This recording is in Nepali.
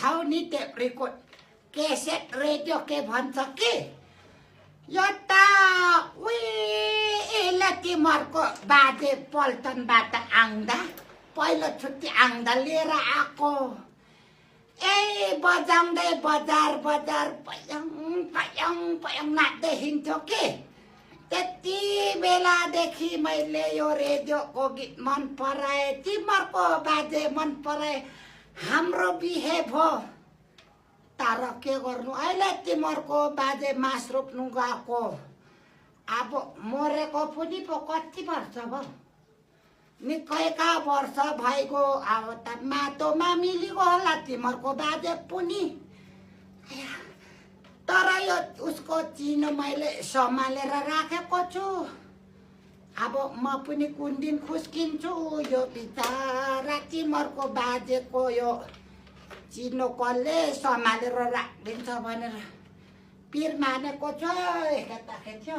छौ नि टेप रेकर्ड केसेट रेडियो के भन्छ कि यो त उहिले तिमीहरूको बाजे पल्टनबाट आउँदा पहिलो छुट्टी आउँदा लिएर आएको ए बजाउँदै बजार बजार पयङ पयङ पयङ नाच्दै हिँड्थ्यो कि त्यति बेलादेखि मैले यो रेडियोको गीत मन पराए तिमीहरूको बाजे मन पराए हाम्रो बिहे भयो तर के गर्नु अहिले तिमीहरूको बाजे मास रोप्नु गएको अब मरेको पनि पो कति वर्ष भयो निकैका वर्ष भइगयो अब त माटोमा मिलिगयो होला तिमीहरूको बाजे पनि तर यो उसको चिनो मैले सम्हालेर राखेको छु अब म पनि कुन दिन खुस्किन्छु यो बिचारा तिमीहरूको बाजेको यो चिनो कसले सम्हालेर राखिदिन्छ भनेर पिर मानेको छ यता खेल्थ्यो